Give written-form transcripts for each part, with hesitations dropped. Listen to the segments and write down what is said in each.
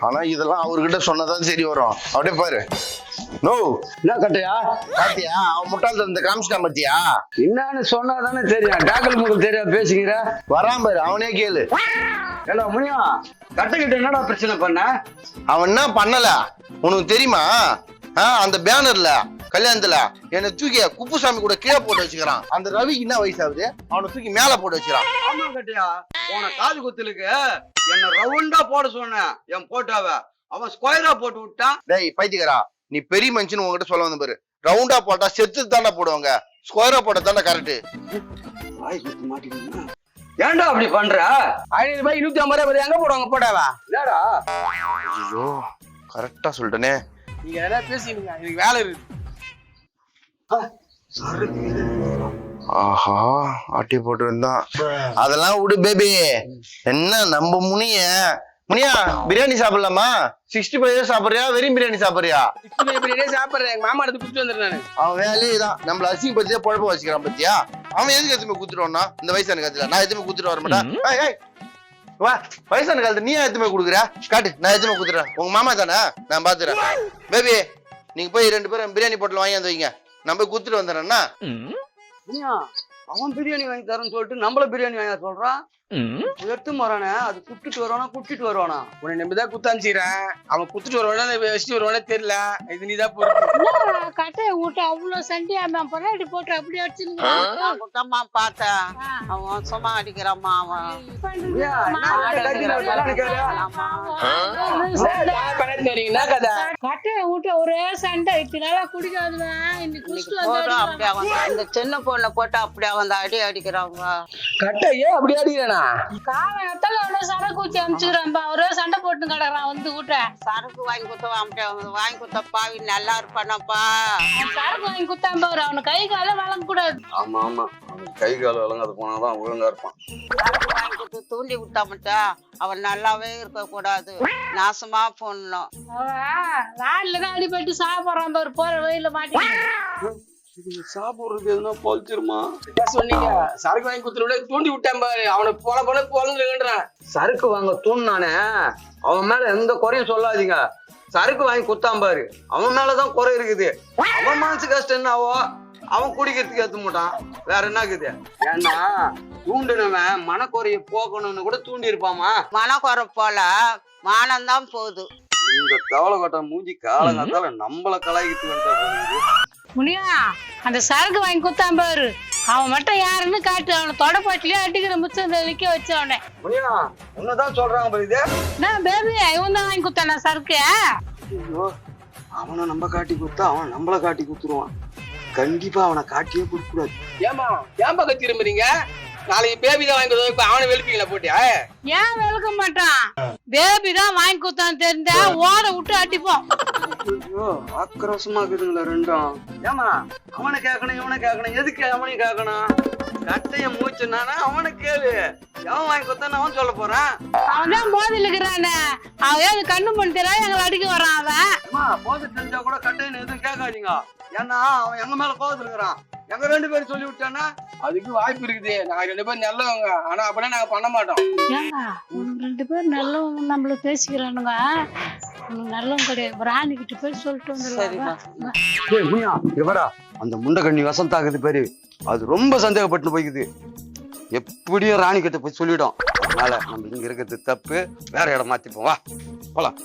ஆனா இதெல்லாம் அவர்கிட்ட சொன்னதான் சரி வரும். அப்படியே பாரு. நோ என்ன கட்டையா பாத்தியா அவன் முட்டாள் இந்த காமிச்சிட்டான் பாத்தியா? என்னன்னு சொன்னாதானே தெரியும். டாக்கல் முகல் தெரியாது பேசுகிற. வரான் பாரு, அவனே கேளு. ஏடா முனியா, கட்டைக்கிட்ட என்னடா பிரச்சனை பண்ண? அவன் என்ன பண்ணல உனக்கு தெரியுமா? அந்த பேனர்ல கல்யாணத்துல என்ன தூக்கி குப்புசாமி கூட கீழே போட்டு வச்சுக்கிறான். அந்த ரவிக்கு என்ன வயசாகுது, அவனை தூக்கி மேல போட்டு வச்சுக்கிறான். ஆமா கட்டையா, உன காது குத்துலுக்கு என்ன ரவுண்டா போட சொன்னேன் என் போட்டாவ. அவன் ஸ்கொயரா போட்டு விட்டான். டேய் பைத்தியக்காரா, நீ பெரிய மனுஷன் உங்ககிட்ட சொல்ல வந்த பாரு. ரவுண்டா போட்டா செத்து தானே போடுவாங்க, ஸ்கொயரா போட்டா தானே கரெக்ட். ஏன்டா அப்படி பண்ற? 500 ரூபாய் 150 ரூபாய் எங்க போடுவாங்க போட்டாவா? என்னடா ஐயோ கரெக்டா சொல்லிட்டனே. நீங்க என்ன பேசினீங்க? எனக்கு வேலை இருக்கு. ஆஹா ஆட்டி போட்டு இருந்தான். அதெல்லாம் விடு பேபி. என்ன நம்ம முனியா பிரியாணி சாப்பிடலாமா? 65 சாப்பிடுறியா, வெறும் பிரியாணி சாப்பிடுறியா? பிரியாணி சாப்பிடுறேன். எங்க மாமா எடுத்து குடிச்சிட்டு வந்துடுறேன் நானு. அவன் வேலையே தான், நம்மள அசிங்க பத்தியா குழப்ப வச்சுக்கிறான் பத்தியா? அவன் எதுக்கு எதுவுமே குத்துருவான்னா? இந்த வயசான காலத்துல நான் எதுவுமே குத்துட்டு வர மாட்டேன். வா வயசான காலத்துல நீ எதுவுமே குடுக்குற காட்டு, நான் எதுவுமே குத்துறேன். உங்க மாமா தானே, நான் பாத்துறேன். பேபி நீங்க போய் 2 பேரும் பிரியாணி போட்டல வாங்கி வந்து வைங்க, நம்ம போய் குத்துட்டு வந்துடுறேன்னா. அவன் பிரியாணி வாங்கி தரேன்னு சொல்லிட்டு நம்மள பிரியாணி வாங்க சொல்றான். எடுத்து மரானே, அது குட்டிட்டு வருவானா குட்டிட்டு வருவானா? உன்னை நம்பிதான் குத்தாஞ்சிக்கிறேன். அவன் குத்துட்டு வருவானே வச்சுட்டு வருவானே தெரியல. இது நீதான் பொறுப்பு. கட்டையை விட்டு அவ்வளவு சண்டியாம பொறாடி போட்டு அப்படி அடிச்சுங்க. குத்தம்மா பார்த்தேன், அவன் சும்மா அடிக்கிறாம்மா. அவன் கட்டையை விட்டு ஒரே சண்டை நல்லா குடிக்காதுவேன். இந்த சின்ன பொண்ணை போட்டு அப்படியே வந்து அடி அடிக்கிறாங்க. கட்டையே அப்படி அடிக்கிறானா? காலத்துல எவ்வளவு சரக்கு ஊத்தி அனுப்பிச்சுக்கிறான்பா. ஒரே சண்டை போட்டு கிடக்குறான் வந்து விட்ட. சரக்கு வாங்கி குத்தவன் அப்படியே வாங்கி குத்த பாவி நல்லா இருப்பானப்பா. சரக்கு வாங்கி குத்தான் பாரு, அவனு கை கால வளங்க கூடாது. ஆமா ஆமா, கை கால வளங்காது போனாதான் ஒழுங்கா இருப்பான். சரக்கு வாங்கி குத்து தூண்டி விட்டா மட்டும் அவன் நல்லாவே இருக்க கூடாது, நாசமா போடணும். ராட்லதான் அடிபட்டு சாப்பிடுறான் பாரு, போற வழியில மாட்டி. சாப்பிடுறது எதுனா பொழிச்சிருமா? சொன்னீங்க சரக்கு வாங்கி குத்துற தூண்டி விட்டேன் பாரு, அவனை போல பொலங்குறான். சரக்கு வாங்க தூண்டானே, அவன் மேல எந்த குறையும் சொல்லாதீங்க. சரக்கு வாங்கி குத்தான் பாரு, அவன் மேலதான் குறை இருக்குது. அவன் மனசு கஷ்டம் என்ன ஆவோ, அவன் குடிக்கிறதுக்கு ஏத்த மாட்டான். வேற என்ன இருக்குது? ஏன்னா தூண்டினவன் மனக்குறைய போக்கணும்னு கூட தூண்டி இருப்பாமா. மனக்குறை போல மானம்தான் போகுது. இந்த தவளை கட்ட மூஞ்சி காலங்காத்தால நம்மள கலாய்க்கிட்டு வந்துட்டு முனியா, அந்த சரக்கு வாங்கி குத்தான் பாரு, அவன் மட்டும் யாருன்னு காட்டு. அவனை தொடப்பாட்டிலே அடிக்கிற முச்சம் நிக்க வச்சு அவனை. முனியா உன்னதான் சொல்றாங்க பாரு. இது நான் பேபி இவன் தான் வாங்கி குத்தானா சரக்கு? அவனை நம்ம காட்டி குத்தா அவன் நம்மள காட்டி குத்துருவான். கண்டிப்பா அவனை காட்டியே கொடுக்க கூடாது. ஏன்பா கத்தி இரும்புறீங்க? நாளைக்கு பேபி தான் வாங்கி கொடுத்தா அவனை வெளுப்பீங்களா போட்டியா? ஏன் வெளுக்க மாட்டான்? பேபி தான் வாங்கி குத்தான்னு தெரிஞ்சா ஓட விட்டு அடிப்போம். ஐயோ ஆக்ரோஷமா இருக்குதுங்களா ரெண்டும். ஏமா அவனை கேட்கணும் இவனை கேட்கணும், எதுக்கு அவனையும் கேட்கணும்? கட்டைய மூச்சுனானா அவனை கேளு, எவன் வாங்கி கொடுத்தான்னு அவன் சொல்ல போறான். அவன் தான் போதில் இருக்கிறானே, அவன் ஏது கண்ணு பண்ணி தெரியாது எங்களை அடிக்க வரான். அவன் போதை தெரிஞ்சா கூட கட்டைன்னு எதுவும் கேட்காதீங்க. ஏன்னா அவன் எங்க மேல கோவத்துல இருக்கிறான். எங்க 2 பேரும் சொல்லி விட்டானா அதுக்கு வாய்ப்பு இருக்குது. நாங்க 2 பேரும் நல்லவங்க, ஆனா அப்படின்னா நாங்க பண்ண மாட்டோம். 2 பேரும் நல்லவங்க நம்மள பேசிக்கிறானுங்க. நல்லவங்க கிடையாது. ராணி கிட்ட போய் சொல்லிட்டு வந்துடுவாங்க. அந்த முண்டகண்ணி வசந்தாக்குது பேரு, அது ரொம்ப சந்தேகப்பட்டு போய்க்குது. எப்படியும் ராணி கிட்ட போய் சொல்லிடும். அதனால நம்ம இங்க இருக்கிறது தப்பு, வேற இடம் மாத்திப்போம். வா போலாம்.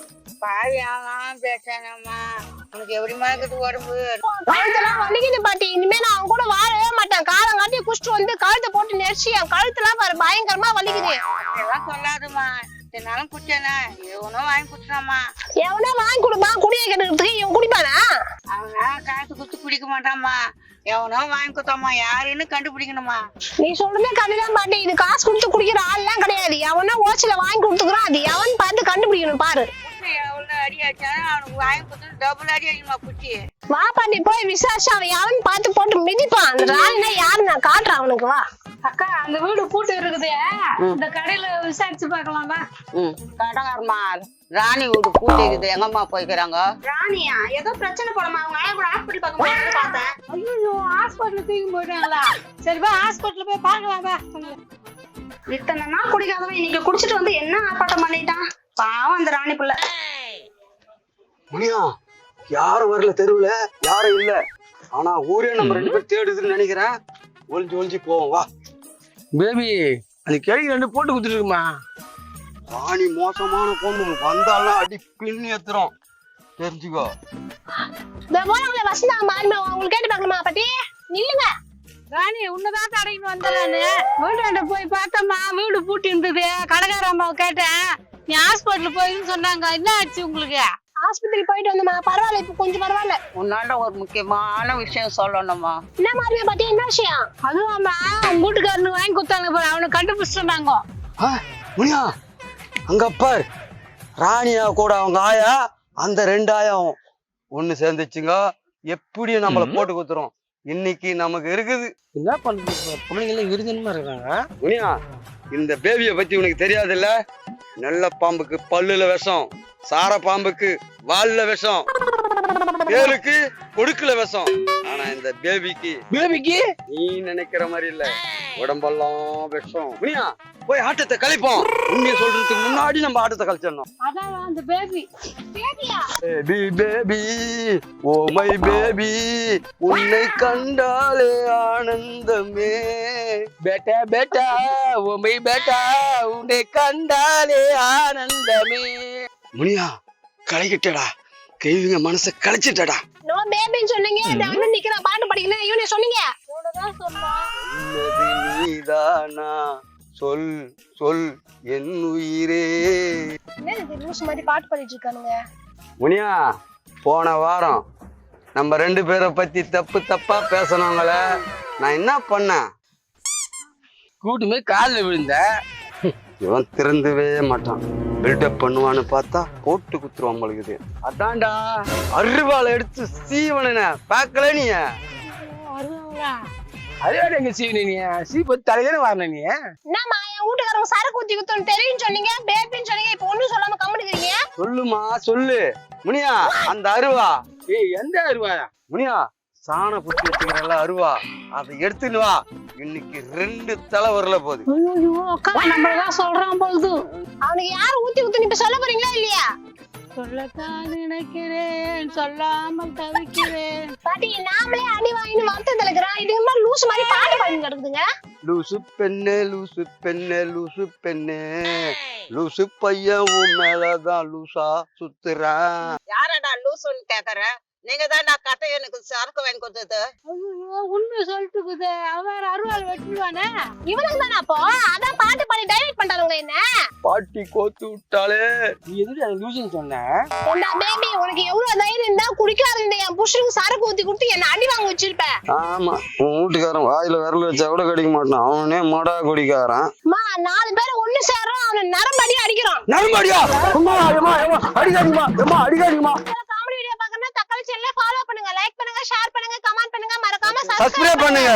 பாவியாதான் பேசானம்மா, உனக்கு எப்படிமா இருக்குது உடம்பு? கழுத்தெல்லாம் வலிக்குது பாட்டி. இனிமே நான் அவன் கூட வாழவே மாட்டேன். காலம் காட்டி குடிச்சிட்டு வந்து கழுத்தை போட்டு நெரிச்சு என் கழுத்தெல்லாம் பாரு பயங்கரமா வலிக்குது. அதெல்லாம் சொல்லாதுமா, என்னாலும் குடிச்சேனா எவனோ வாங்கி குடிச்சாமா. எவனோ வாங்கி கொடுப்பா, குடியை கெடுக்கிறதுக்கு இவன் குடிப்பானா? அவன் காசு குடுத்து குடிக்க மாட்டாமா, எவனோ வாங்கி கொடுத்தாமா. யாருன்னு கண்டுபிடிக்கணுமா? நீ சொல்றதே கதைதான் பாட்டி. இது காசு கொடுத்து குடிக்கிற ஆள் எல்லாம் கிடையாது. எவனோ ஓச்சில வாங்கி கொடுத்துக்கிறான், அது எவன் பார்த்து கண்டுபிடிக்கணும் பாரு. எவ்வளவு அடி அடிச்சாலும் அவனுக்கு வாங்கி கொடுத்து டபுள் அடி அடிக்குமா குச்சி. வா பாண்டி போய் விசாரிச்சு அவன் எவன் பார்த்து போட்டு மிதிப்பான். அந்த ராணினா யாரு நான் காட்டுறேன் அவனுக்கு. வா அக்கா, அந்த வீடு பூட்டு இருக்குது, இந்த கடையில விசாரிச்சு பாக்கலாமா? கடங்காரமா ராணி வீடு பூட்டிக்குது, எங்கம்மா போய்க்கிறாங்க? ராணியா ஏதோ பிரச்சனை போடமா, அவங்க ஆயா கூட ஹாஸ்பிட்டல் பார்க்க பார்த்தேன். ஐயோ ஹாஸ்பிட்டல் தூக்கி போயிட்டாங்களா? சரிப்பா ஹாஸ்பிட்டல் போய் பாக்கலாமா? இத்தனை நாள் குடிக்காதவன் இன்னைக்கு குடிச்சிட்டு வந்து என்ன ஆர்ப்பாட்டம் பண்ணிட்டான் பாவம் அந்த ராணி பிள்ளை. முனியா யாரும் வரல தெருவுல, யாரும் இல்ல. ஆனா ஊரே நம்ம 2 பேரும் தேடுதுன்னு நினைக்கிறேன். ஒளிஞ்சு போவோம் வா. பேபி அந்த கிழக்கு 2 போட்டு குத்துருக்குமா. ராணி மோசமான பொண்ணு, வந்தாலும் அடி பின்னி ஏத்துறோம், தெரிஞ்சுக்கோ. இந்த போறாங்களே வசந்தா மாறிமா, உங்களுக்கு கேட்டு பார்க்கணுமா பாட்டி? நில்லுங்க. ராணி உன்னதான் தடைக்கு வந்தலான்னு வீட்டு போய் பார்த்தம்மா, வீடு பூட்டி இருந்தது. கடைக்கார அம்மாவை கேட்டேன், நீ ஹாஸ்பிட்டல் போயின்னு சொன்னாங்க. என்ன ஆச்சு உங்களுக்கு? ஆஸ்பத்திரி போயிட்டு வந்தமா, பரவாயில்ல, இப்ப கொஞ்சம் பரவாயில்ல. உன்னால ஒரு முக்கியமான விஷயம் சொல்லணுமா? என்ன மாறிமா பாட்டி, என்ன விஷயம்? அதுவாம்மா, உங்க வீட்டுக்காரனுக்கு வாங்கி கொடுத்தாங்க பாரு, அவனை கண்டுபிடிச்சிட்டாங்க. முனியா அங்க பார், ராணியா கூட அவங்க ஆயா, அந்த 2 ஆயாவும் ஒண்ணு சேர்ந்துச்சுங்க. எப்படியும் நம்மள போட்டு குத்துறோம். இன்னைக்கு நமக்கு இருக்குது. என்ன பண்றது, பிள்ளைங்க எல்லாம் விருதனமா இருக்காங்க. முனியா இந்த பேபியை பத்தி உனக்கு தெரியாது இல்ல? நல்ல பாம்புக்கு பல்லுல விஷம், சார பாம்புக்கு வால்ல விஷம், பேருக்கு கொடுக்கல விஷம். ஆனா இந்த பேபிக்கு நீ நினைக்கிற மாதிரி இல்ல, உடம்பெல்லாம் விஷம். முனியா போய் ஆட்டத்தை கலைப்போம். உண்மையை சொல்றதுக்கு முன்னாடி நம்ம ஆட்டத்தை கலைச்சிடணும். அதான் அந்த baby. Baby baby oh my baby, உன்னை கண்டாலே ஆனந்தமே. பேட்டா பேட்டா உமை பேட்டா, உன்னை கண்டாலே ஆனந்தமே. முனியா கலைக்கிட்டடா, கைவிங்க மனசை கலைச்சிட்டடா. நோ பேபின்னு சொன்னீங்க, வந்து நிக்கிற பாட்டு படிக்கணும் இவனே சொன்னீங்க. இவனதான் சொன்னான். சொன்னது நீதானா, சொல் சொல் என் உயிரே. என்ன இது லூஸ் மாதிரி பாட்டு பாடிட்டு இருக்கானுங்க? முனியா போன வாரம் நம்ம 2 பேரை பத்தி தப்பா பேசணுங்கள, நான் என்ன பண்ணேன்? கூட்டுமே காலில் விழுந்த. இவன் திருந்தவே மாட்டான், பில்டப் பண்ணுவான்னு பார்த்தா போட்டு குத்துருவான் பழகுது. அதான்டா அருவாளை எடுத்து சீவன பார்க்கல நீ. வருவாங்களா? அதே எங்க சீவனி நீ சீப்பு தலைதானே வாரண நீ. என்னம்மா என் வீட்டுக்காரங்க சரக்கு ஊத்தி குத்தோன்னு தெரியும் சொன்னீங்க, பேபின்னு சொன்னீங்க, இப்ப ஒண்ணும் சொல்லாம கம்முனுக்கிறீங்க. சொல்லுமா சொல்லு. முனியா அந்த அருவா, ஏய் எந்த அருவா? முனியா சாண புத்தி வச்சுக்கிறல்ல அருவா, அதை எடுத்துன்னு வா. இன்னைக்கு 2 தலை வரல போகுது. ஐயோ அக்கா, நம்மளதான் சொல்றான் போகுது. அவனுக்கு யாரு ஊத்தி குத்துன்னு இப்ப சொல்ல போறீங்களா இல்லையா? சொல்லத்தான் நினைக்கிறேன், சொல்லாமல் தவிக்கிறேன். பாட்டி நாமளே அடி வாங்கின்னு வருத்தத்துல இருக்கிறோம், இது மாதிரி லூஸ் மாதிரி பாட்டு பாடி கிடக்குதுங்க. லூசு பெண்ணே லூசு பெண்ணே லூசு பெண்ணே, லூசு பையன் உன் மேலதான் லூசா சுத்துறான். யாரடா லூசுன்னு கேக்குற? நீங்க தான் கட்டை எனக்கு சரக்கு வாங்கி கொடுத்தது. ஐயோ உண்மை சொல்லிட்டு அவன் அருவாள் வெட்டுவானே. இவனுக்கு தானே அப்போ அதான் பாட்டு பாடி டைவர்ட் பண்றானுங்க என்ன. பாட்டி கோத்து விட்டாலே. நீ எதுக்கு எனக்கு லூசுன்னு சொன்ன? ஏண்டா பேபி, உனக்கு எவ்வளவு தைரியம் இருந்தா குடிக்காத இந்த என் புருஷனுக்கு சரக்கு ஊத்தி கொடுத்து என்ன அடி வாங்க வச்சிருப்ப. ஆமா உன் வீட்டுக்காரன் வாயில விரல் வச்சா கூட கடிக்க மாட்டான், அவனே மடா குடிக்காரன். 4 பேர் ஒண்ணு சேர்றோம், அவனை நரம்படி அடிக்கிறோம். நரம்படியா? அடிக்காதீமா. காமெடி வீடியோ பார்க்கணும்னா தக்காளி சேனலை ஃபாலோ பண்ணுங்க, லைக் பண்ணுங்க, ஷேர் பண்ணுங்க, கமெண்ட் பண்ணுங்க, மறக்காம சப்ஸ்கிரைப் பண்ணுங்க.